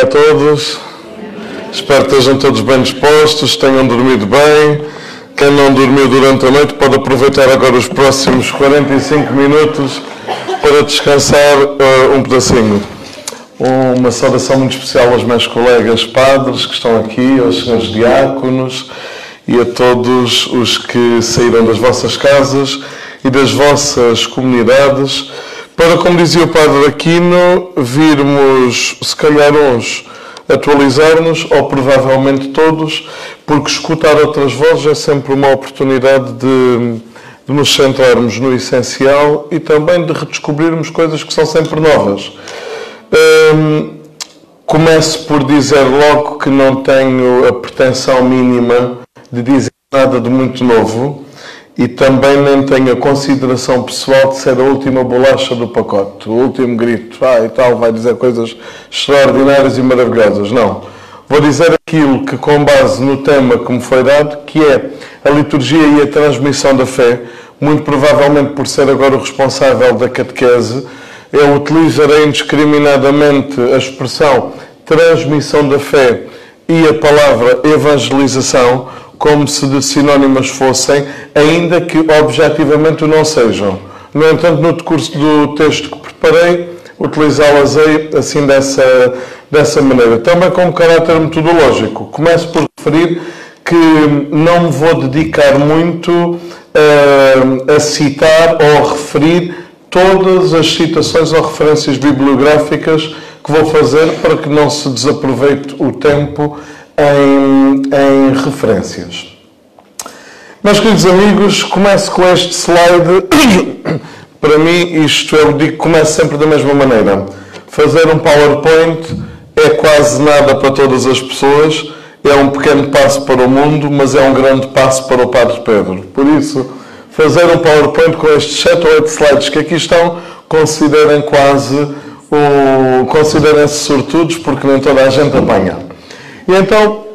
A todos, espero que estejam todos bem dispostos, tenham dormido bem. Quem não dormiu durante a noite pode aproveitar agora os próximos 45 minutos para descansar um pedacinho. Uma saudação muito especial aos meus colegas padres que estão aqui, aos senhores diáconos e a todos os que saíram das vossas casas e das vossas comunidades para, como dizia o Padre Aquino, virmos, se calhar uns, atualizar-nos, ou provavelmente todos, porque escutar outras vozes é sempre uma oportunidade de nos centrarmos no essencial e também de redescobrirmos coisas que são sempre novas. Começo por dizer logo que não tenho a pretensão mínima de dizer nada de muito novo, e também nem tenho a consideração pessoal de ser a última bolacha do pacote, o último grito, e tal, vai dizer coisas extraordinárias e maravilhosas. Não. Vou dizer aquilo que, com base no tema que me foi dado, que é a liturgia e a transmissão da fé, muito provavelmente por ser agora o responsável da catequese, eu utilizarei indiscriminadamente a expressão transmissão da fé e a palavra evangelização, como se de sinónimas fossem, ainda que objetivamente o não sejam. No entanto, no decurso do texto que preparei, utilizá-las assim dessa maneira. Também com caráter metodológico. Começo por referir que não me vou dedicar muito a citar ou a referir todas as citações ou referências bibliográficas que vou fazer para que não se desaproveite o tempo em referências. Meus queridos amigos, começo com este slide. Para mim, isto eu digo que começo sempre da mesma maneira. Fazer um PowerPoint é quase nada para todas as pessoas, é um pequeno passo para o mundo, mas é um grande passo para o Padre Pedro. Por isso, fazer um PowerPoint com estes 7 ou 8 slides que aqui estão, considerem-se sortudos, porque nem toda a gente apanha. E então,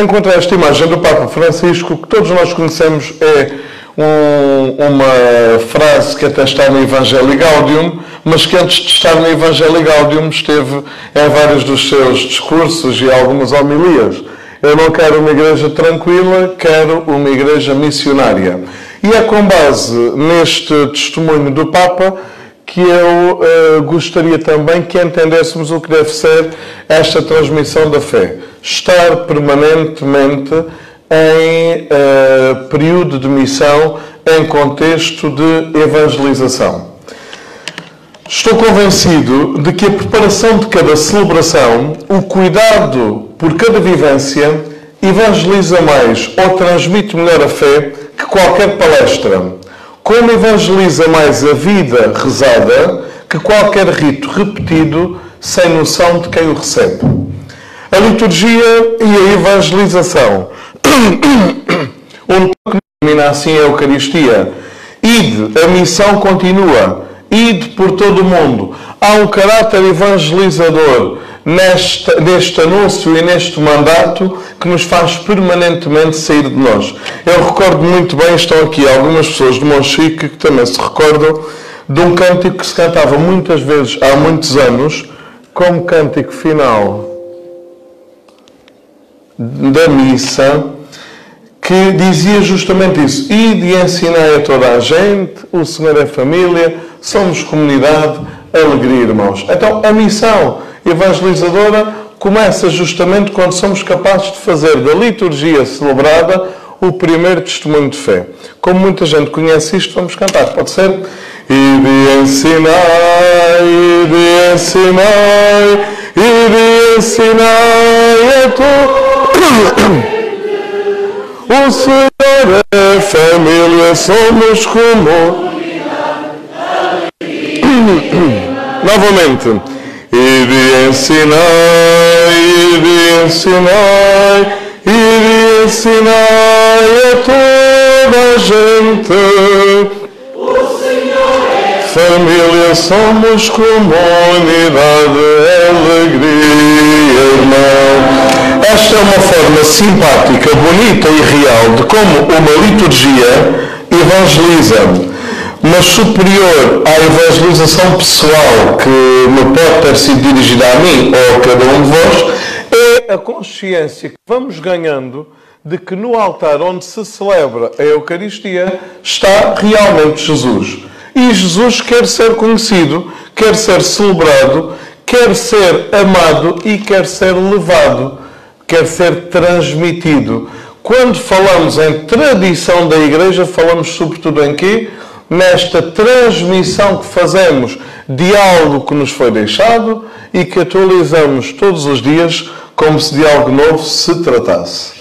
encontrei esta imagem do Papa Francisco, que todos nós conhecemos, é uma frase que até está no Evangelii Gaudium, mas que antes de estar no Evangelii Gaudium esteve em vários dos seus discursos e algumas homilias. Eu não quero uma igreja tranquila, quero uma igreja missionária. E é com base neste testemunho do Papa que eu gostaria também que entendêssemos o que deve ser esta transmissão da fé. Estar permanentemente em período de missão, em contexto de evangelização. Estou convencido de que a preparação de cada celebração, o cuidado por cada vivência, evangeliza mais ou transmite melhor a fé que qualquer palestra. Como evangeliza mais a vida rezada que qualquer rito repetido sem noção de quem o recebe. A liturgia e a evangelização. Que determina assim a Eucaristia. Ide, a missão continua. Ide por todo o mundo. Há um caráter evangelizador neste anúncio e neste mandato que nos faz permanentemente sair de nós. Eu recordo muito bem, estão aqui algumas pessoas de Monchique que também se recordam de um cântico que se cantava muitas vezes há muitos anos como cântico final da missa, que dizia justamente isso: ide e ensinai a toda a gente, o Senhor é família, somos comunidade, alegria, irmãos. Então a missão evangelizadora começa justamente quando somos capazes de fazer da liturgia celebrada o primeiro testemunho de fé. Como muita gente conhece isto, vamos cantar. Pode ser? Ide ensinai, ide ensinai, ide ensinai a todos. O Senhor é família, somos como... Novamente. Ide ensinai, ide ensinai, ide ensinai a toda a gente. O Senhor é família, somos comunidade, alegria, irmão. Esta é uma forma simpática, bonita e real de como uma liturgia evangeliza. mas superior à evangelização pessoal que me pode ter sido dirigida a mim ou a cada um de vós, é a consciência que vamos ganhando de que no altar onde se celebra a Eucaristia está realmente Jesus. E Jesus quer ser conhecido, quer ser celebrado, quer ser amado e quer ser levado, quer ser transmitido. Quando falamos em tradição da Igreja, falamos sobretudo em quê? Nesta transmissão que fazemos de algo que nos foi deixado e que atualizamos todos os dias como se de algo novo se tratasse.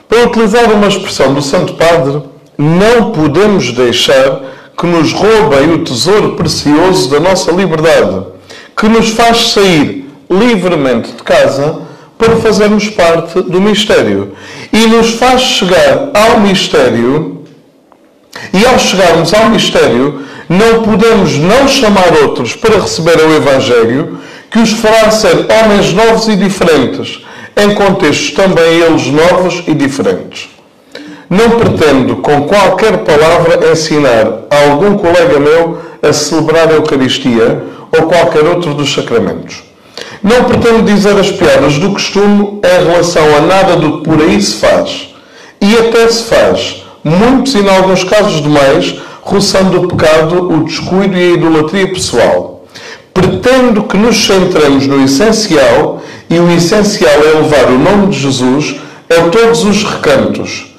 Para utilizar uma expressão do Santo Padre, não podemos deixar que nos roubem o tesouro precioso da nossa liberdade, que nos faz sair livremente de casa para fazermos parte do mistério. E nos faz chegar ao mistério, e ao chegarmos ao mistério, não podemos não chamar outros para receber o Evangelho, que os fará ser homens novos e diferentes, em contextos também eles novos e diferentes. Não pretendo, com qualquer palavra, ensinar a algum colega meu a celebrar a Eucaristia ou qualquer outro dos sacramentos. Não pretendo dizer as piadas do costume em relação a nada do que por aí se faz. E até se faz, muitos e em alguns casos demais, roçando o pecado, o descuido e a idolatria pessoal. Pretendo que nos centremos no essencial, e o essencial é levar o nome de Jesus a todos os recantos,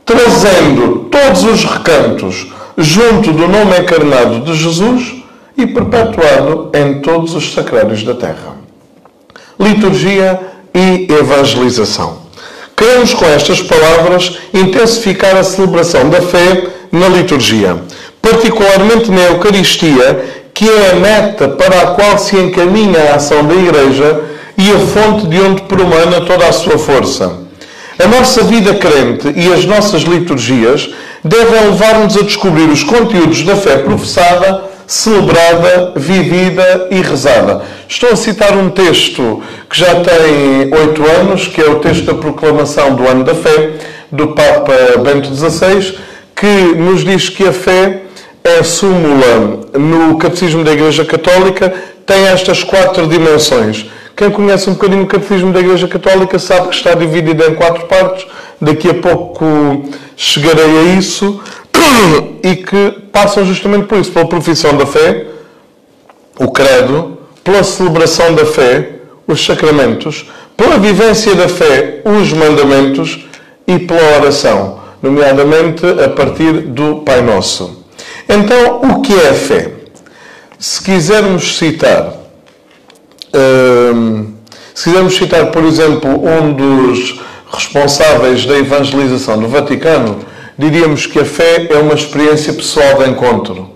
trazendo todos os recantos junto do nome encarnado de Jesus e perpetuado em todos os sacrários da terra. Liturgia e evangelização. Queremos, com estas palavras, intensificar a celebração da fé na liturgia, particularmente na Eucaristia, que é a meta para a qual se encaminha a ação da Igreja e a fonte de onde promana toda a sua força. A nossa vida crente e as nossas liturgias devem levar-nos a descobrir os conteúdos da fé professada, celebrada, vivida e rezada. Estou a citar um texto que já tem 8 anos, que é o texto da proclamação do Ano da Fé, do Papa Bento XVI, que nos diz que a fé é súmula no Catecismo da Igreja Católica, tem estas 4 dimensões. Quem conhece um bocadinho o Catecismo da Igreja Católica sabe que está dividido em 4 partes, daqui a pouco chegarei a isso, e que passam justamente por isso, pela profissão da fé, o credo, pela celebração da fé, os sacramentos, pela vivência da fé, os mandamentos e pela oração, nomeadamente a partir do Pai Nosso. Então, o que é a fé? Se quisermos citar, por exemplo, um dos responsáveis da evangelização do Vaticano, diríamos que a fé é uma experiência pessoal de encontro.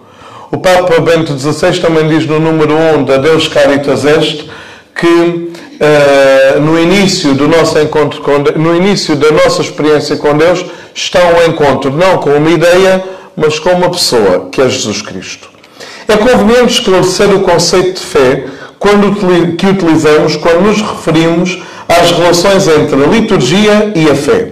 O Papa Bento XVI também diz no número 1 da Deus Caritas Est que no início do nosso encontro no início da nossa experiência com Deus está um encontro, não com uma ideia, mas com uma pessoa, que é Jesus Cristo. É conveniente esclarecer o conceito de fé que utilizamos quando nos referimos às relações entre a liturgia e a fé.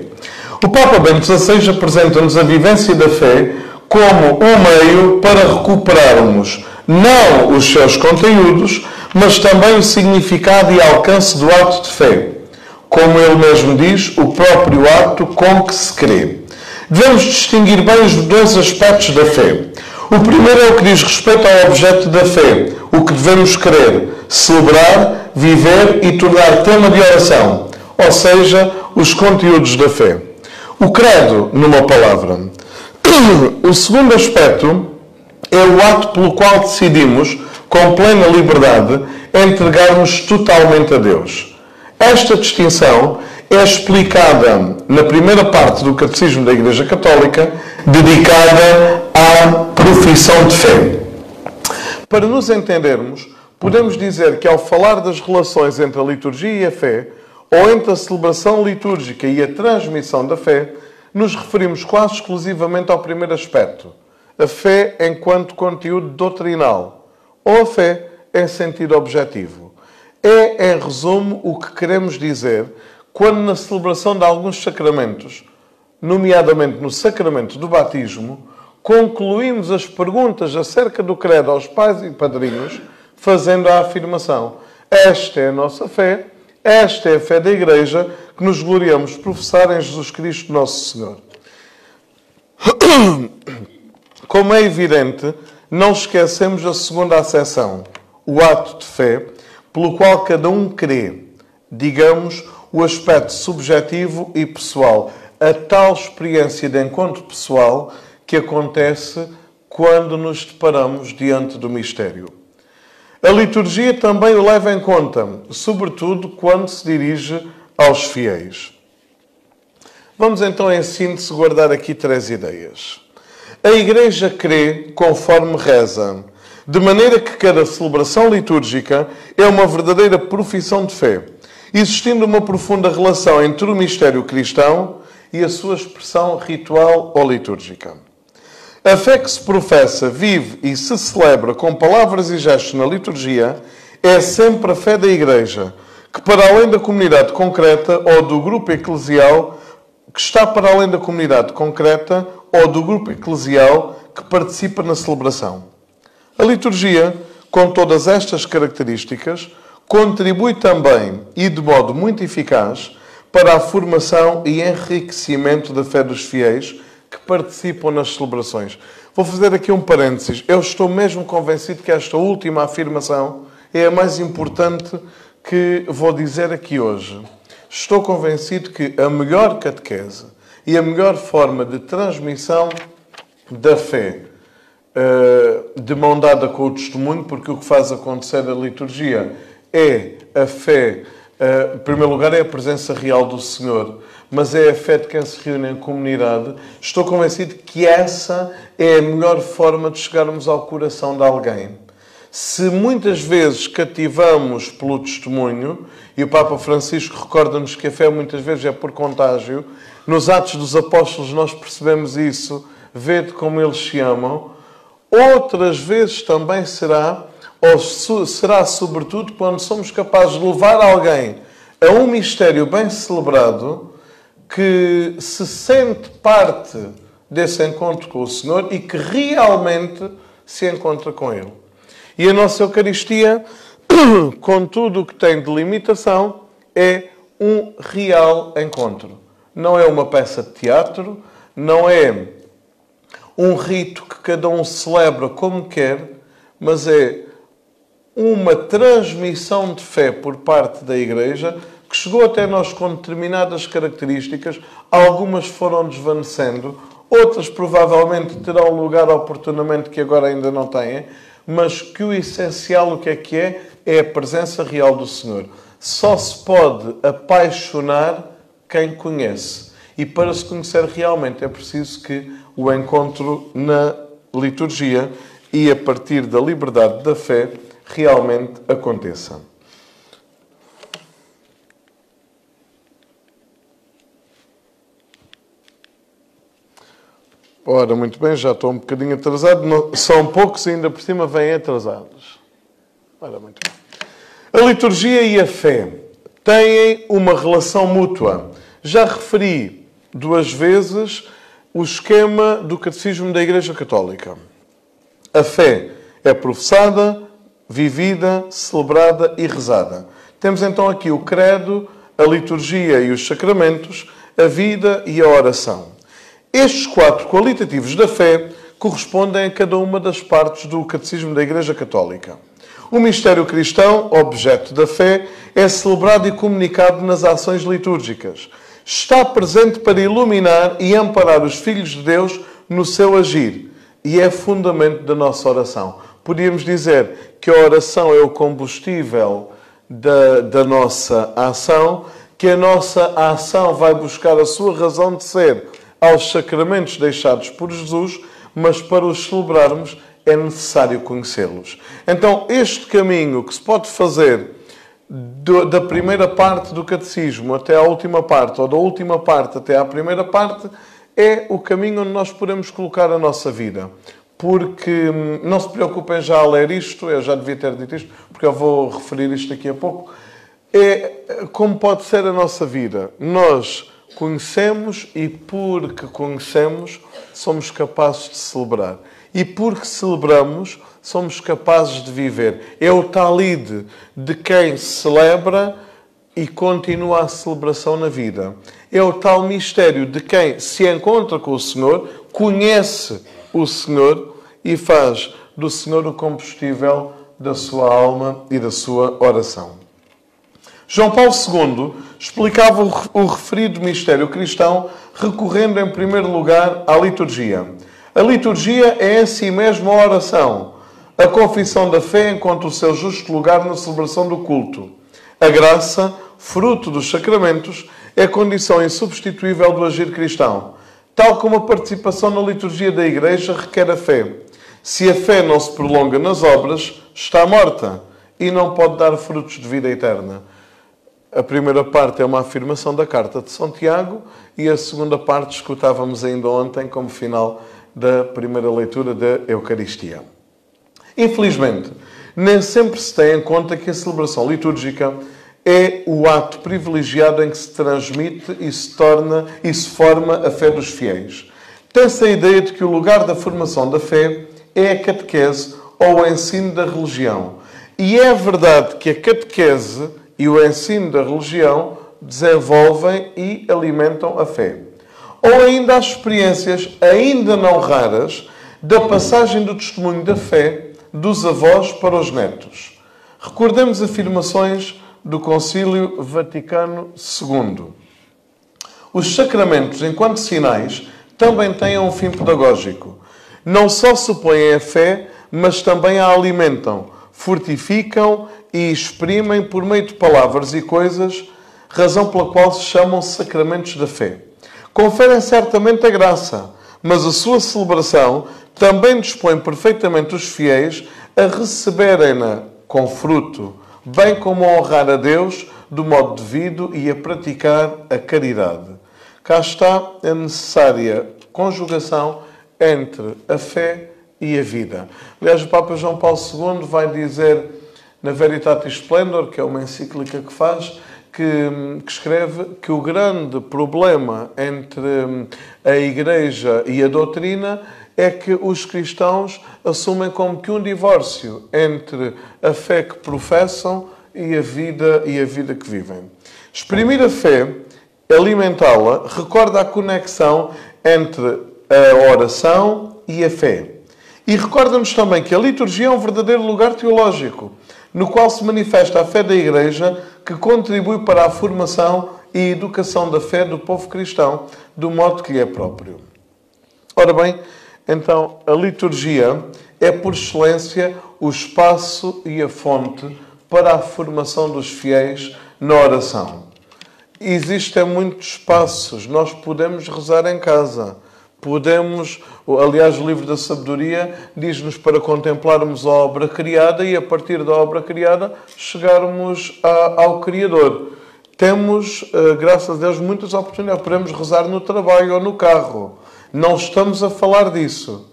O Papa Bento XVI apresenta-nos a vivência da fé como um meio para recuperarmos não os seus conteúdos, mas também o significado e alcance do ato de fé. Como ele mesmo diz, o próprio ato com que se crê. Devemos distinguir bem os 2 aspectos da fé. O primeiro é o que diz respeito ao objeto da fé, o que devemos crer, celebrar, viver e tornar tema de oração, ou seja, os conteúdos da fé. O credo, numa palavra. O segundo aspecto é o ato pelo qual decidimos, com plena liberdade, entregar-nos totalmente a Deus. Esta distinção é explicada na primeira parte do Catecismo da Igreja Católica, dedicada à profissão de fé. Para nos entendermos, podemos dizer que ao falar das relações entre a liturgia e a fé, ou entre a celebração litúrgica e a transmissão da fé, nos referimos quase exclusivamente ao primeiro aspecto, a fé enquanto conteúdo doutrinal, ou a fé em sentido objetivo. É, em resumo, o que queremos dizer quando na celebração de alguns sacramentos, nomeadamente no sacramento do batismo, concluímos as perguntas acerca do credo aos pais e padrinhos, fazendo a afirmação: esta é a nossa fé, esta é a fé da Igreja, que nos gloriamos de professar em Jesus Cristo, nosso Senhor. Como é evidente, não esquecemos a segunda acessão, o ato de fé, pelo qual cada um crê, digamos, o aspecto subjetivo e pessoal, a tal experiência de encontro pessoal que acontece quando nos deparamos diante do mistério. A liturgia também o leva em conta, sobretudo quando se dirige aos fiéis. Vamos então, em síntese, guardar aqui 3 ideias. A Igreja crê conforme reza, de maneira que cada celebração litúrgica é uma verdadeira profissão de fé, existindo uma profunda relação entre o mistério cristão e a sua expressão ritual ou litúrgica. A fé que se professa, vive e se celebra com palavras e gestos na liturgia é sempre a fé da Igreja, que para além da comunidade concreta ou do grupo eclesial, que está para além da comunidade concreta ou do grupo eclesial que participa na celebração. A liturgia, com todas estas características, contribui também, e de modo muito eficaz, para a formação e enriquecimento da fé dos fiéis que participam nas celebrações. Vou fazer aqui um parênteses. Eu estou mesmo convencido que esta última afirmação é a mais importante que vou dizer aqui hoje. Estou convencido que a melhor catequese e a melhor forma de transmissão da fé, de mão dada com o testemunho, porque o que faz acontecer a liturgia é a fé, em primeiro lugar, é a presença real do Senhor, mas é a fé de quem se reúne em comunidade. Estou convencido que essa é a melhor forma de chegarmos ao coração de alguém. Se muitas vezes cativamos pelo testemunho, e o Papa Francisco recorda-nos que a fé muitas vezes é por contágio, nos Atos dos Apóstolos nós percebemos isso, vede como eles se amam. Outras vezes também será sobretudo quando somos capazes de levar alguém a um mistério bem celebrado, que se sente parte desse encontro com o Senhor e que realmente se encontra com Ele. E a nossa Eucaristia, com tudo o que tem de limitação, é um real encontro. Não é uma peça de teatro, não é um rito que cada um celebra como quer, mas é uma transmissão de fé por parte da Igreja que chegou até nós com determinadas características. Algumas foram desvanecendo, outras provavelmente terão lugar oportunamente que agora ainda não têm, mas que o essencial, o que é a presença real do Senhor. Só se pode apaixonar quem conhece. E para se conhecer realmente é preciso que o encontro na liturgia e a partir da liberdade da fé realmente aconteça. Ora, muito bem, já estou um bocadinho atrasado. São poucos e ainda por cima vêm atrasados. Ora, muito bem. A liturgia e a fé têm uma relação mútua. Já referi 2 vezes o esquema do Catecismo da Igreja Católica. A fé é professada, vivida, celebrada e rezada. Temos então aqui o credo, a liturgia e os sacramentos, a vida e a oração. Estes 4 qualitativos da fé correspondem a cada uma das partes do Catecismo da Igreja Católica. O mistério cristão, objeto da fé, é celebrado e comunicado nas ações litúrgicas. Está presente para iluminar e amparar os filhos de Deus no seu agir e é fundamento da nossa oração. Podíamos dizer que a oração é o combustível da nossa ação, que a nossa ação vai buscar a sua razão de ser aos sacramentos deixados por Jesus, mas para os celebrarmos é necessário conhecê-los. Então, este caminho que se pode fazer da primeira parte do catecismo até à última parte, ou da última parte até à primeira parte, é o caminho onde nós podemos colocar a nossa vida. Porque não se preocupem já a ler isto, eu já devia ter dito isto, porque eu vou referir isto daqui a pouco. É como pode ser a nossa vida. Nós Conhecemos e porque conhecemos, somos capazes de celebrar. E porque celebramos, somos capazes de viver. É o tal ide de quem celebra e continua a celebração na vida. É o tal mistério de quem se encontra com o Senhor, conhece o Senhor e faz do Senhor o combustível da sua alma e da sua oração. João Paulo II explicava o referido mistério cristão recorrendo em primeiro lugar à liturgia. A liturgia é em si mesmo a oração. A confissão da fé encontra o seu justo lugar na celebração do culto. A graça, fruto dos sacramentos, é condição insubstituível do agir cristão. Tal como a participação na liturgia da Igreja requer a fé. Se a fé não se prolonga nas obras, está morta e não pode dar frutos de vida eterna. A primeira parte é uma afirmação da carta de São Tiago e a segunda parte escutávamos ainda ontem como final da primeira leitura da Eucaristia. Infelizmente, nem sempre se tem em conta que a celebração litúrgica é o ato privilegiado em que se transmite e se forma a fé dos fiéis. Tem-se a ideia de que o lugar da formação da fé é a catequese ou o ensino da religião. E é verdade que a catequese e o ensino da religião desenvolvem e alimentam a fé. Ou ainda as experiências, ainda não raras, da passagem do testemunho da fé dos avós para os netos. Recordemos afirmações do Concílio Vaticano II. Os sacramentos, enquanto sinais, também têm um fim pedagógico. Não só supõem a fé, mas também a alimentam, fortificam e exprimem por meio de palavras e coisas, razão pela qual se chamam sacramentos da fé. Conferem certamente a graça, mas a sua celebração também dispõe perfeitamente os fiéis a receberem-na com fruto, bem como a honrar a Deus do modo devido e a praticar a caridade. Cá está a necessária conjugação entre a fé e a vida. Aliás, o Papa João Paulo II vai dizer na Veritatis Splendor, que é uma encíclica que faz, que escreve que o grande problema entre a Igreja e a doutrina é que os cristãos assumem como que um divórcio entre a fé que professam e a vida que vivem. Exprimir a fé, alimentá-la, recorda a conexão entre a oração e a fé. E recorda-nos também que a liturgia é um verdadeiro lugar teológico, no qual se manifesta a fé da Igreja, que contribui para a formação e educação da fé do povo cristão, do modo que lhe é próprio. Ora bem, então, a liturgia é, por excelência, o espaço e a fonte para a formação dos fiéis na oração. Existem muitos espaços. Nós podemos rezar em casa. Aliás, o livro da sabedoria diz-nos para contemplarmos a obra criada e, a partir da obra criada, chegarmos ao Criador. Temos, graças a Deus, muitas oportunidades. Podemos rezar no trabalho ou no carro. Não estamos a falar disso.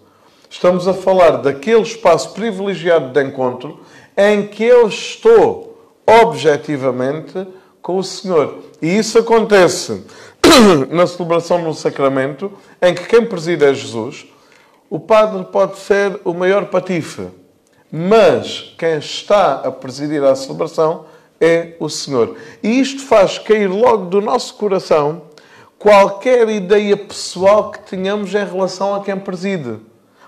Estamos a falar daquele espaço privilegiado de encontro em que eu estou objetivamente com o Senhor. E isso acontece na celebração do sacramento, em que quem preside é Jesus. O padre pode ser o maior patife, mas quem está a presidir a celebração é o Senhor. E isto faz cair logo do nosso coração qualquer ideia pessoal que tenhamos em relação a quem preside.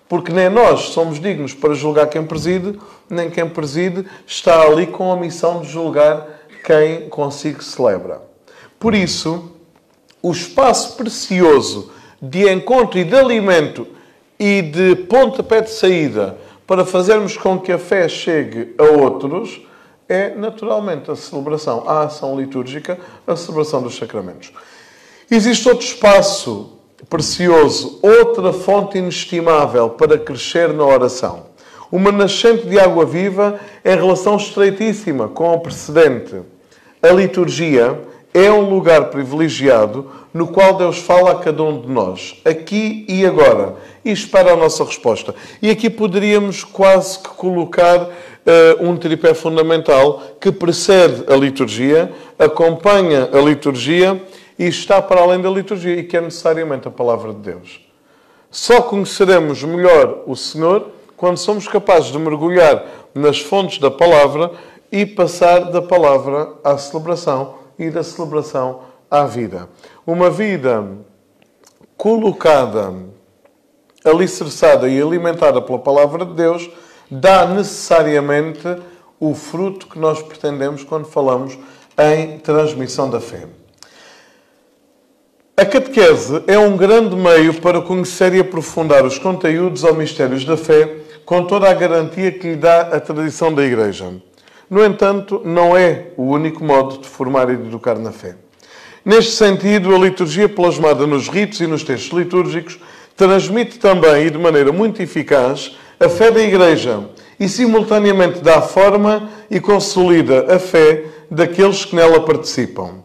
Porque nem nós somos dignos para julgar quem preside, nem quem preside está ali com a missão de julgar quem consigo celebra. Por isso, o espaço precioso de encontro e de alimento e de pontapé de saída para fazermos com que a fé chegue a outros é, naturalmente, a celebração, a ação litúrgica, a celebração dos sacramentos. Existe outro espaço precioso, outra fonte inestimável para crescer na oração. Uma nascente de água viva em relação estreitíssima com o precedente. A liturgia é um lugar privilegiado no qual Deus fala a cada um de nós, aqui e agora, e espera a nossa resposta. E aqui poderíamos quase que colocar um tripé fundamental que precede a liturgia, acompanha a liturgia e está para além da liturgia e que é necessariamente a palavra de Deus. Só conheceremos melhor o Senhor quando somos capazes de mergulhar nas fontes da palavra e passar da palavra à celebração e da celebração à vida. Uma vida colocada, alicerçada e alimentada pela palavra de Deus dá necessariamente o fruto que nós pretendemos quando falamos em transmissão da fé. A catequese é um grande meio para conhecer e aprofundar os conteúdos ou mistérios da fé com toda a garantia que lhe dá a tradição da Igreja. No entanto, não é o único modo de formar e de educar na fé. Neste sentido, a liturgia plasmada nos ritos e nos textos litúrgicos transmite também, e de maneira muito eficaz, a fé da Igreja e, simultaneamente, dá forma e consolida a fé daqueles que nela participam.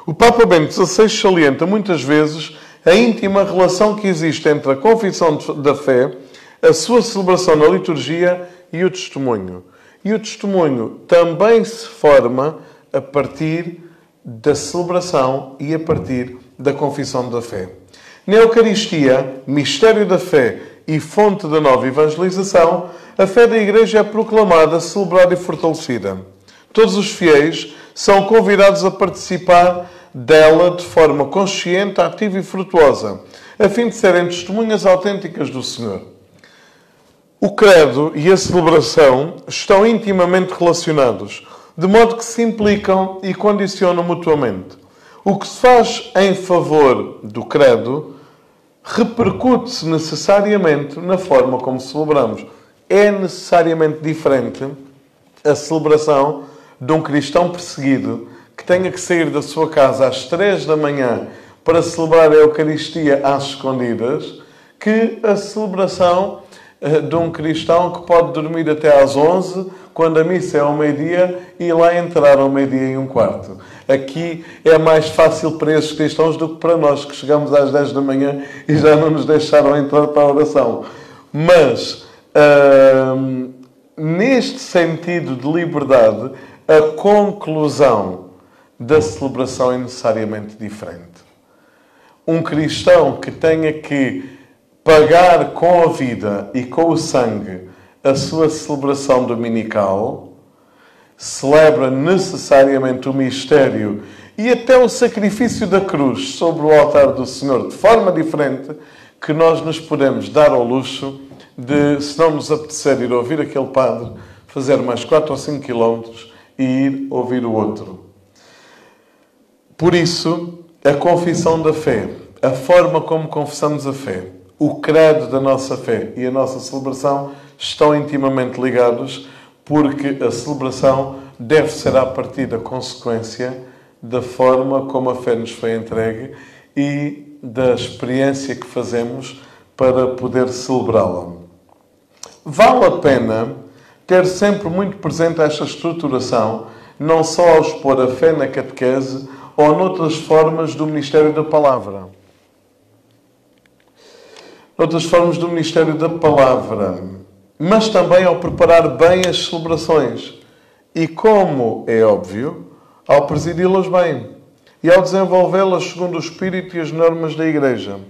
O Papa Bento XVI salienta muitas vezes a íntima relação que existe entre a confissão da fé, a sua celebração na liturgia e o testemunho. E o testemunho também se forma a partir da celebração e a partir da confissão da fé. Na Eucaristia, mistério da fé e fonte da nova evangelização, a fé da Igreja é proclamada, celebrada e fortalecida. Todos os fiéis são convidados a participar dela de forma consciente, ativa e frutuosa, a fim de serem testemunhas autênticas do Senhor. O credo e a celebração estão intimamente relacionados, de modo que se implicam e condicionam mutuamente. O que se faz em favor do credo repercute-se necessariamente na forma como celebramos. É necessariamente diferente a celebração de um cristão perseguido que tenha que sair da sua casa às 3 da manhã para celebrar a Eucaristia às escondidas, que a celebração de um cristão que pode dormir até às 11, quando a missa é ao meio-dia, e lá entrar ao meio-dia e um quarto. Aqui é mais fácil para esses cristãos do que para nós, que chegamos às 10 da manhã e já não nos deixaram entrar para a oração. Mas, neste sentido de liberdade, a conclusão da celebração é necessariamente diferente. Um cristão que tenha que pagar com a vida e com o sangue a sua celebração dominical, celebra necessariamente o mistério e até o sacrifício da cruz sobre o altar do Senhor de forma diferente que nós nos podemos dar ao luxo de, se não nos apetecer ir ouvir aquele padre, fazer mais 4 ou 5 quilómetros e ir ouvir o outro. Por isso, a confissão da fé, a forma como confessamos a fé, o credo da nossa fé e a nossa celebração estão intimamente ligados, porque a celebração deve ser a partir da consequência da forma como a fé nos foi entregue e da experiência que fazemos para poder celebrá-la. Vale a pena ter sempre muito presente esta estruturação, não só ao expor a fé na catequese ou noutras formas do ministério da palavra. Noutras formas do ministério da palavra, mas também ao preparar bem as celebrações e, como é óbvio, ao presidi-las bem e ao desenvolvê-las segundo o espírito e as normas da Igreja.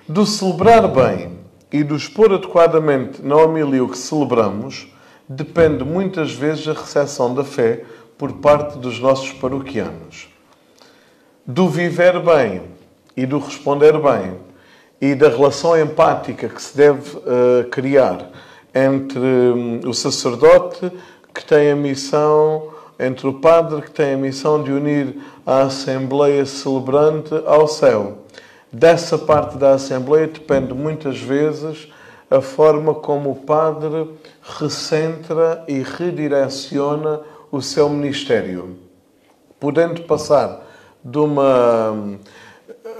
Do celebrar bem e do expor adequadamente na homilia o que celebramos, depende muitas vezes a recepção da fé por parte dos nossos paroquianos. Do viver bem e do responder bem e da relação empática que se deve criar entre o sacerdote que tem a missão, entre o padre que tem a missão de unir a Assembleia celebrante ao céu. Dessa parte da Assembleia depende muitas vezes a forma como o padre recentra e redireciona o seu ministério, podendo passar de uma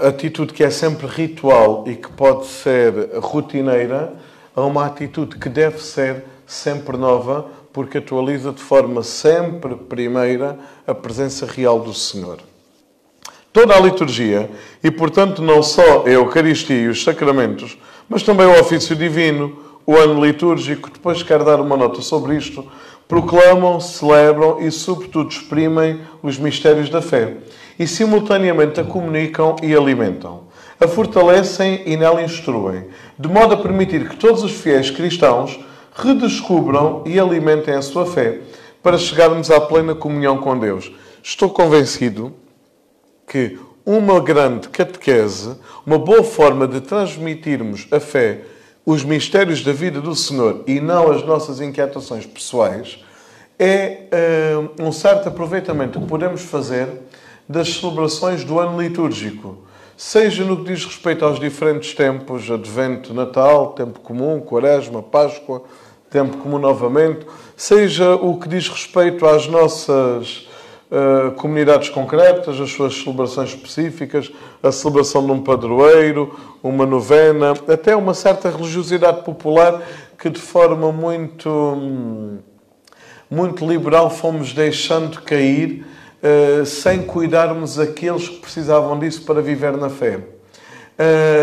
atitude que é sempre ritual e que pode ser rotineira a uma atitude que deve ser sempre nova, porque atualiza de forma sempre primeira a presença real do Senhor. Toda a liturgia, e portanto não só a Eucaristia e os sacramentos, mas também o ofício divino, o ano litúrgico, depois quero dar uma nota sobre isto, proclamam, celebram e, sobretudo, exprimem os mistérios da fé e, simultaneamente, a comunicam e alimentam. A fortalecem e nela instruem, de modo a permitir que todos os fiéis cristãos redescubram e alimentem a sua fé para chegarmos à plena comunhão com Deus. Estou convencido que uma grande catequese, uma boa forma de transmitirmos a fé, os mistérios da vida do Senhor e não as nossas inquietações pessoais, é um certo aproveitamento que podemos fazer das celebrações do ano litúrgico. Seja no que diz respeito aos diferentes tempos, Advento, Natal, Tempo Comum, Quaresma, Páscoa, Tempo Comum novamente, seja o que diz respeito às nossas comunidades concretas, as suas celebrações específicas, a celebração de um padroeiro, uma novena, até uma certa religiosidade popular que de forma muito liberal fomos deixando cair sem cuidarmos aqueles que precisavam disso para viver na fé.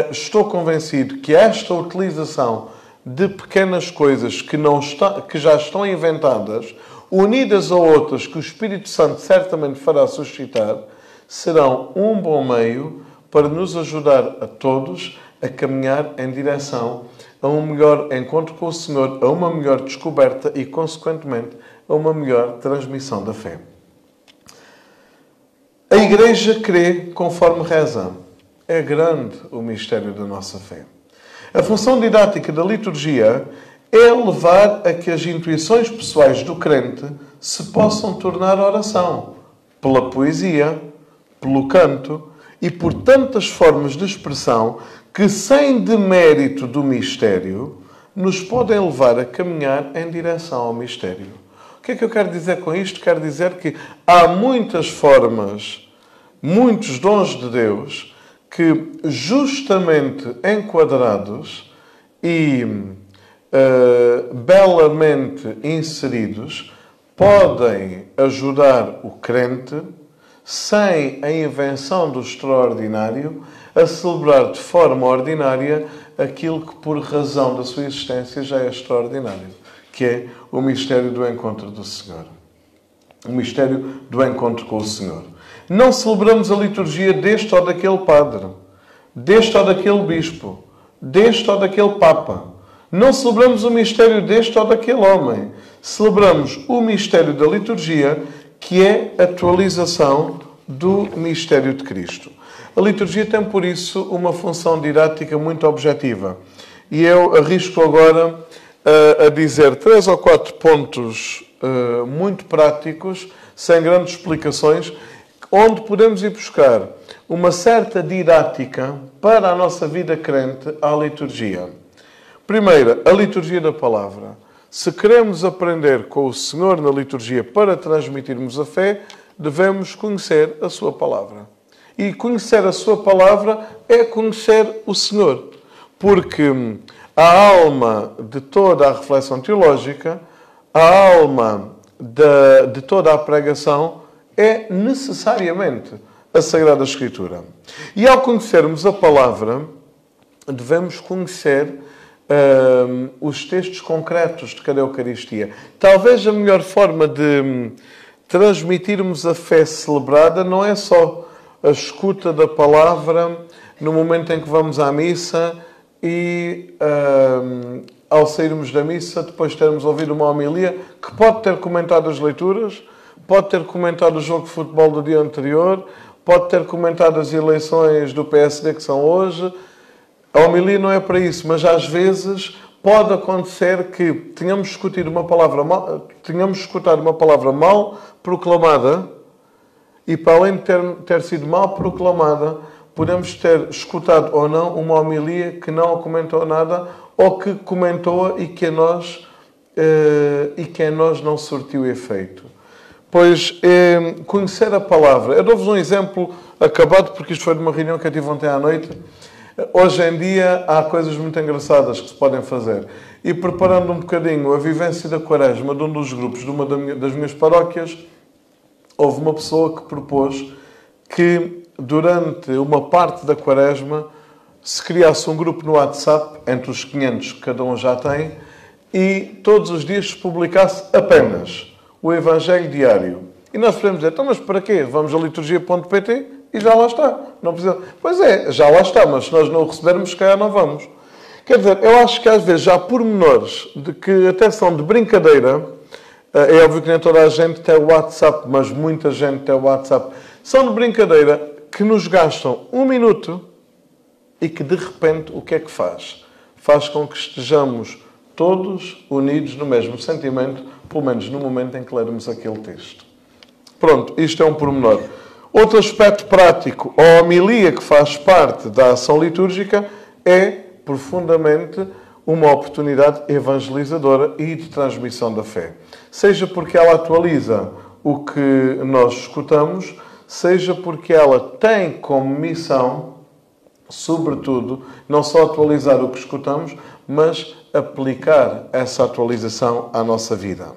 Estou convencido que esta utilização de pequenas coisas que já estão inventadas, unidas a outras que o Espírito Santo certamente fará suscitar, serão um bom meio para nos ajudar a todos a caminhar em direção a um melhor encontro com o Senhor, a uma melhor descoberta e, consequentemente, a uma melhor transmissão da fé. A Igreja crê conforme reza. É grande o mistério da nossa fé. A função didática da liturgia é levar a que as intuições pessoais do crente se possam tornar oração, pela poesia, pelo canto e por tantas formas de expressão que, sem demérito do mistério, nos podem levar a caminhar em direção ao mistério. O que é que eu quero dizer com isto? Quero dizer que há muitas formas, muitos dons de Deus que, justamente enquadrados e belamente inseridos, podem ajudar o crente, sem a invenção do extraordinário, a celebrar de forma ordinária aquilo que, por razão da sua existência, já é extraordinário, que é o mistério do encontro do Senhor. O mistério do encontro com o Senhor. Não celebramos a liturgia deste ou daquele padre, deste ou daquele bispo, deste ou daquele papa. Não celebramos o mistério deste ou daquele homem. Celebramos o mistério da liturgia, que é a atualização do mistério de Cristo. A liturgia tem, por isso, uma função didática muito objetiva. E eu arrisco agora a dizer 3 ou 4 pontos muito práticos, sem grandes explicações, onde podemos ir buscar uma certa didática para a nossa vida crente à liturgia. Primeiro, a liturgia da palavra. Se queremos aprender com o Senhor na liturgia para transmitirmos a fé, devemos conhecer a sua palavra. E conhecer a sua palavra é conhecer o Senhor. Porque a alma de toda a reflexão teológica, a alma de toda a pregação é necessariamente a Sagrada Escritura. E ao conhecermos a palavra, devemos conhecer os textos concretos de cada Eucaristia. Talvez a melhor forma de transmitirmos a fé celebrada não é só a escuta da palavra no momento em que vamos à missa e ao sairmos da missa, depois termos ouvido uma homilia que pode ter comentado as leituras, pode ter comentado o jogo de futebol do dia anterior, pode ter comentado as eleições do PSD que são hoje. A homilia não é para isso, mas às vezes pode acontecer que tenhamos escutado uma palavra mal proclamada e, para além de ter sido mal proclamada, podemos ter escutado ou não uma homilia que não comentou nada ou que comentou e que a nós não surtiu efeito. Pois, conhecer a palavra. Eu dou-vos um exemplo acabado, porque isto foi de uma reunião que eu tive ontem à noite. Hoje em dia há coisas muito engraçadas que se podem fazer. E preparando um bocadinho a vivência da Quaresma de um dos grupos de uma das minhas paróquias, houve uma pessoa que propôs que durante uma parte da Quaresma se criasse um grupo no WhatsApp, entre os 500 que cada um já tem, e todos os dias se publicasse apenas o Evangelho diário. E nós podemos dizer, então, mas para quê? Vamos a liturgia.pt e já lá está. Não precisa... Pois é, já lá está, mas se nós não o recebermos, se calhar não vamos. Quer dizer, eu acho que às vezes já há pormenores de que até são de brincadeira. É óbvio que nem toda a gente tem o WhatsApp, mas muita gente tem o WhatsApp. São de brincadeira que nos gastam 1 minuto e que de repente o que é que faz? Faz com que estejamos todos unidos no mesmo sentimento, pelo menos no momento em que lermos aquele texto. Pronto, isto é um pormenor. Outro aspecto prático, a homilia que faz parte da ação litúrgica é profundamente uma oportunidade evangelizadora e de transmissão da fé. Seja porque ela atualiza o que nós escutamos, seja porque ela tem como missão, sobretudo, não só atualizar o que escutamos, mas aplicar essa atualização à nossa vida.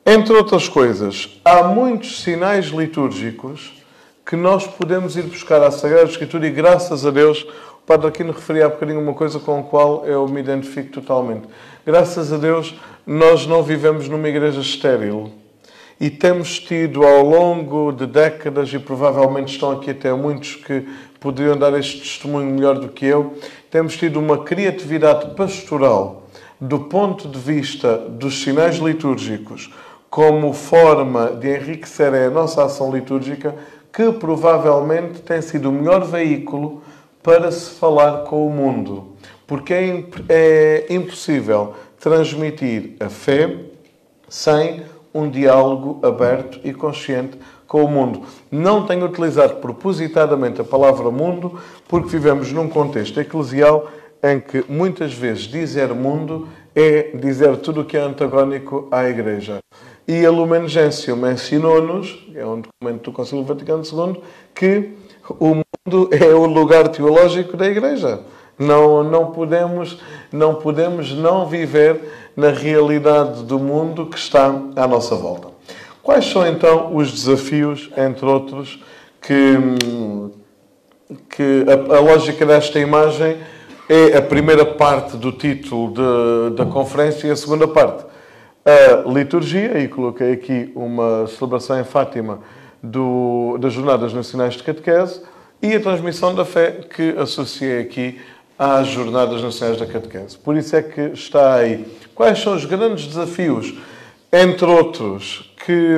Entre outras coisas, há muitos sinais litúrgicos que nós podemos ir buscar à Sagrada Escritura e, graças a Deus, o Padre Aquino referia há bocadinho uma coisa com a qual eu me identifico totalmente. Graças a Deus, nós não vivemos numa igreja estéril e temos tido ao longo de décadas, e provavelmente estão aqui até muitos que poderiam dar este testemunho melhor do que eu, temos tido uma criatividade pastoral do ponto de vista dos sinais litúrgicos como forma de enriquecer a nossa ação litúrgica, que provavelmente tem sido o melhor veículo para se falar com o mundo. Porque é impossível transmitir a fé sem um diálogo aberto e consciente com o mundo. Não tenho utilizado propositadamente a palavra mundo, porque vivemos num contexto eclesial em que muitas vezes dizer mundo é dizer tudo o que é antagónico à Igreja. E a Lumen Gentium ensinou-nos, é um documento do Concílio Vaticano II, que o mundo é o lugar teológico da Igreja. Não podemos não viver na realidade do mundo que está à nossa volta. Quais são então os desafios, entre outros, que a lógica desta imagem é a primeira parte do título da conferência e a segunda parte? A liturgia, e coloquei aqui uma celebração em Fátima das Jornadas Nacionais de Catequese, e a transmissão da fé, que associei aqui às Jornadas Nacionais da Catequese. Por isso é que está aí. Quais são os grandes desafios, entre outros, que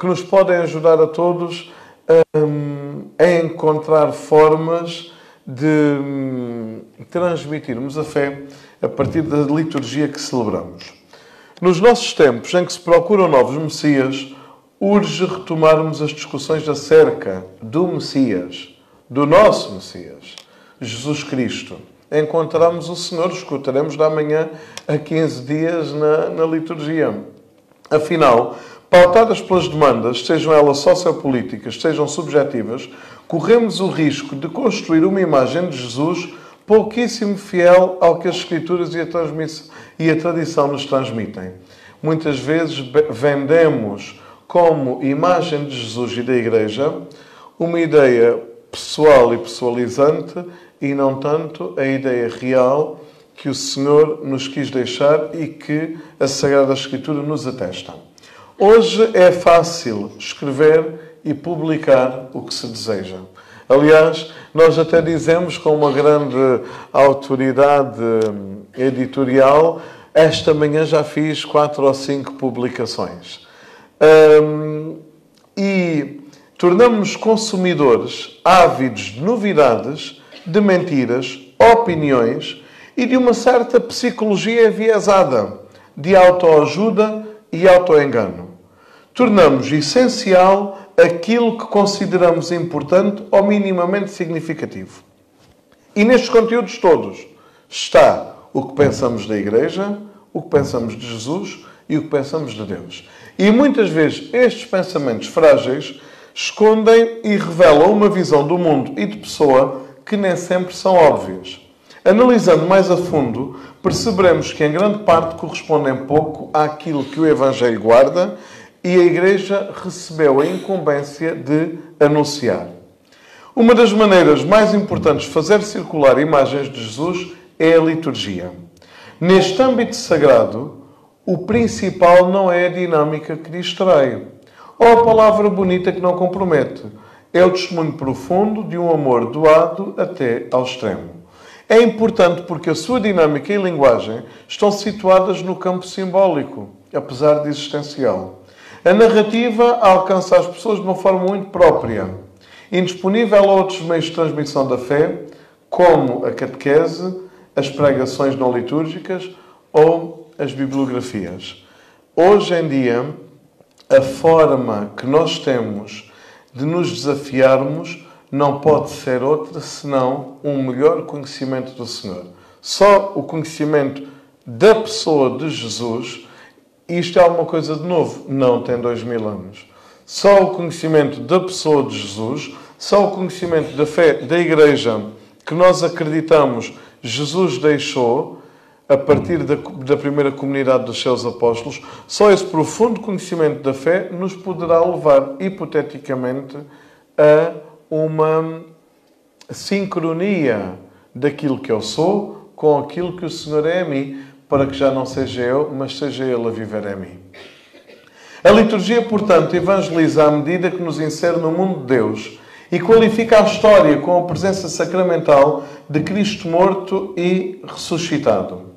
nos podem ajudar a todos a encontrar formas de transmitirmos a fé a partir da liturgia que celebramos? Nos nossos tempos, em que se procuram novos Messias, urge retomarmos as discussões acerca do Messias, do nosso Messias, Jesus Cristo. Encontramos o Senhor, escutaremos da manhã a 15 dias na liturgia. Afinal, pautadas pelas demandas, sejam elas sociopolíticas, sejam subjetivas, corremos o risco de construir uma imagem de Jesus pouquíssimo fiel ao que as Escrituras e a tradição nos transmitem. Muitas vezes vendemos como imagem de Jesus e da Igreja uma ideia pessoal e pessoalizante e não tanto a ideia real que o Senhor nos quis deixar e que a Sagrada Escritura nos atesta. Hoje é fácil escrever e publicar o que se deseja. Aliás, nós até dizemos com uma grande autoridade editorial, esta manhã já fiz 4 ou 5 publicações. E tornamos-nos consumidores ávidos de novidades, de mentiras, opiniões e de uma certa psicologia enviesada, de autoajuda e autoengano. Tornamos essencial aquilo que consideramos importante ou minimamente significativo. E nestes conteúdos todos está o que pensamos da Igreja, o que pensamos de Jesus e o que pensamos de Deus. E muitas vezes estes pensamentos frágeis escondem e revelam uma visão do mundo e de pessoa que nem sempre são óbvias. Analisando mais a fundo, perceberemos que em grande parte correspondem pouco àquilo que o Evangelho guarda e a Igreja recebeu a incumbência de anunciar. Uma das maneiras mais importantes de fazer circular imagens de Jesus é a liturgia. Neste âmbito sagrado, o principal não é a dinâmica que distrai, ou a palavra bonita que não compromete. É o testemunho profundo de um amor doado até ao extremo. É importante porque a sua dinâmica e linguagem estão situadas no campo simbólico, apesar de existencial. A narrativa alcança as pessoas de uma forma muito própria, indisponível a outros meios de transmissão da fé, como a catequese, as pregações não litúrgicas ou as bibliografias. Hoje em dia, a forma que nós temos de nos desafiarmos não pode ser outra senão um melhor conhecimento do Senhor. Só o conhecimento da pessoa de Jesus, isto é alguma coisa de novo, não tem 2000 anos. Só o conhecimento da pessoa de Jesus, só o conhecimento da fé da Igreja que nós acreditamos Jesus deixou a partir da primeira comunidade dos seus apóstolos, só esse profundo conhecimento da fé nos poderá levar, hipoteticamente, a uma sincronia daquilo que eu sou com aquilo que o Senhor é a mim, para que já não seja eu, mas seja Ele a viver em mim. A liturgia, portanto, evangeliza à medida que nos insere no mundo de Deus e qualifica a história com a presença sacramental de Cristo morto e ressuscitado.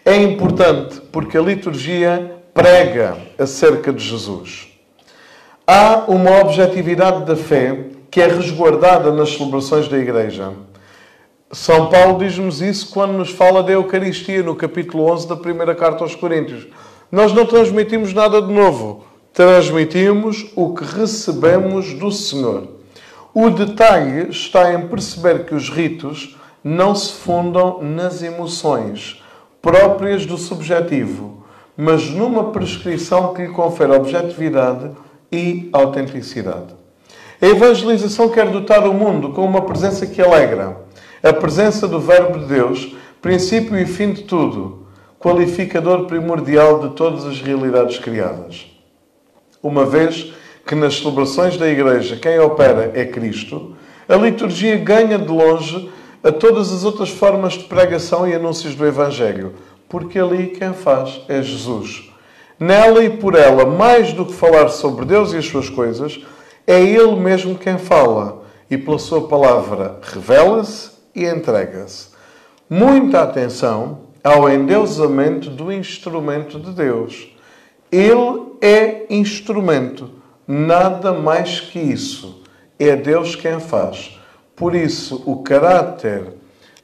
É importante porque a liturgia prega acerca de Jesus. Há uma objetividade da fé que é resguardada nas celebrações da Igreja. São Paulo diz-nos isso quando nos fala da Eucaristia, no capítulo 11 da primeira carta aos Coríntios. Nós não transmitimos nada de novo. Transmitimos o que recebemos do Senhor. O detalhe está em perceber que os ritos não se fundam nas emoções próprias do subjetivo, mas numa prescrição que lhe confere objetividade e autenticidade. A evangelização quer dotar o mundo com uma presença que alegra, a presença do Verbo de Deus, princípio e fim de tudo, qualificador primordial de todas as realidades criadas. Uma vez que nas celebrações da Igreja quem opera é Cristo, a liturgia ganha de longe a todas as outras formas de pregação e anúncios do Evangelho, porque ali quem faz é Jesus. Nela e por ela, mais do que falar sobre Deus e as suas coisas, é Ele mesmo quem fala e pela sua palavra revela-se e entrega-se. Muita atenção ao endeusamento do instrumento de Deus. Ele é instrumento, nada mais que isso. É Deus quem faz. Por isso, o caráter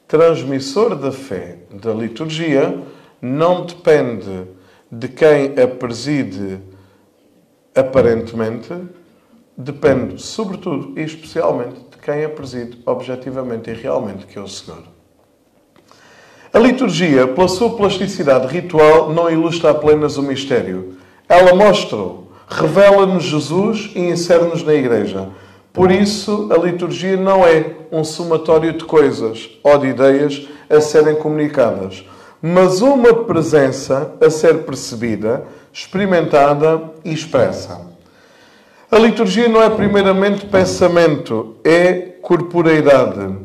transmissor da fé, da liturgia, não depende de quem a preside aparentemente, depende, sobretudo e especialmente, de quem a preside objetivamente e realmente, que é o Senhor. A liturgia, pela sua plasticidade ritual, não ilustra apenas o mistério. Ela mostra-o, revela-nos Jesus e insere-nos na Igreja. Por isso, a liturgia não é um somatório de coisas ou de ideias a serem comunicadas, mas uma presença a ser percebida, experimentada e expressa. A liturgia não é primeiramente pensamento, é corporeidade.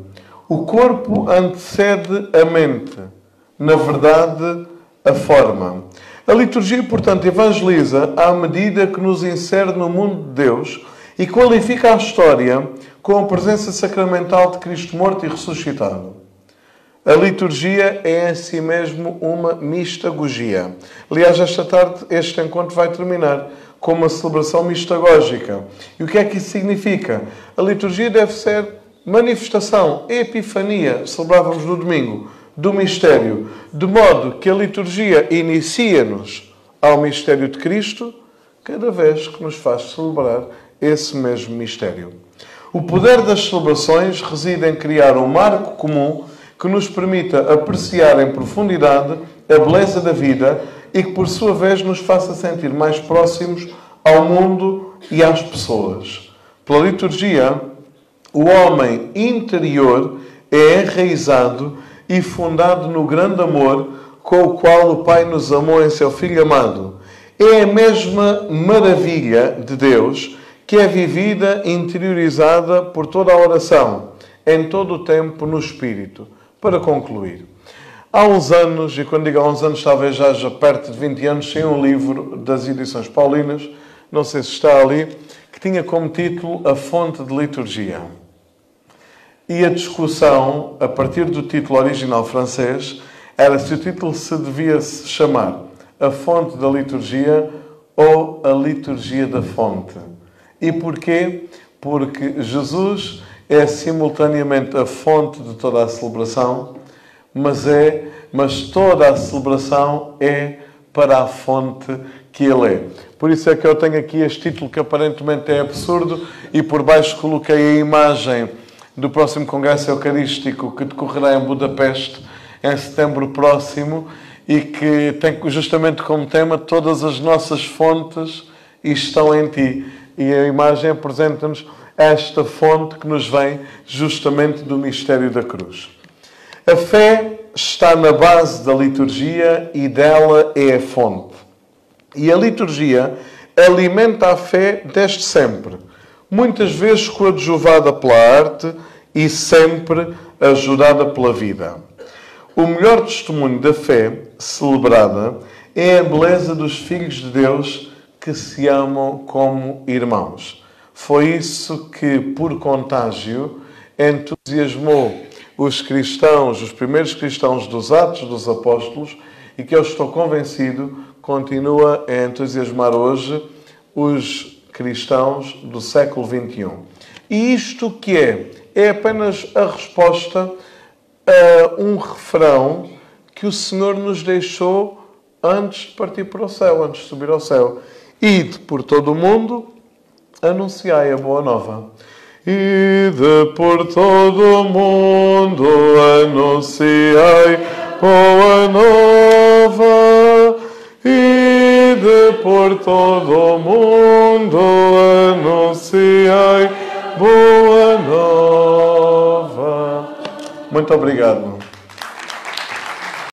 O corpo antecede a mente, na verdade, a forma. A liturgia, portanto, evangeliza à medida que nos insere no mundo de Deus e qualifica a história com a presença sacramental de Cristo morto e ressuscitado. A liturgia é em si mesmo uma mistagogia. Aliás, esta tarde este encontro vai terminar com uma celebração mistagógica. E o que é que isso significa? A liturgia deve ser manifestação, epifania, celebrávamos no domingo, do mistério, de modo que a liturgia inicia-nos ao mistério de Cristo cada vez que nos faz celebrar esse mesmo mistério. O poder das celebrações reside em criar um marco comum que nos permita apreciar em profundidade a beleza da vida e que, por sua vez, nos faça sentir mais próximos ao mundo e às pessoas. Pela liturgia, o homem interior é enraizado e fundado no grande amor com o qual o Pai nos amou em seu Filho amado. É a mesma maravilha de Deus que é vivida e interiorizada por toda a oração, em todo o tempo no Espírito. Para concluir, Há uns anos, e quando digo há uns anos, talvez já perto de 20 anos, saiu um livro das Edições Paulinas, não sei se está ali, que tinha como título A Fonte de Liturgia. E a discussão, a partir do título original francês, era se o título se devia se chamar A Fonte da Liturgia ou A Liturgia da Fonte. E porquê? Porque Jesus é simultaneamente a fonte de toda a celebração, mas toda a celebração é para a fonte que Ele é. Por isso é que eu tenho aqui este título que aparentemente é absurdo e por baixo coloquei a imagem do próximo Congresso Eucarístico que decorrerá em Budapeste em setembro próximo e que tem justamente como tema todas as nossas fontes estão em Ti. E a imagem apresenta-nos esta fonte que nos vem justamente do mistério da cruz. A fé está na base da liturgia e dela é a fonte. E a liturgia alimenta a fé desde sempre, muitas vezes coadjuvada pela arte e sempre ajudada pela vida. O melhor testemunho da fé celebrada é a beleza dos filhos de Deus que se amam como irmãos. Foi isso que, por contágio, entusiasmou os cristãos, os primeiros cristãos dos Atos dos Apóstolos e que eu estou convencido continua a entusiasmar hoje os cristãos do século XXI. E isto que é? É apenas a resposta a um refrão que o Senhor nos deixou antes de partir para o céu, antes de subir ao céu. Ide por todo o mundo, anunciai a boa nova. Ide por todo o mundo, anunciai boa nova. Ide por todo o mundo, anunciai boa nova. Muito obrigado.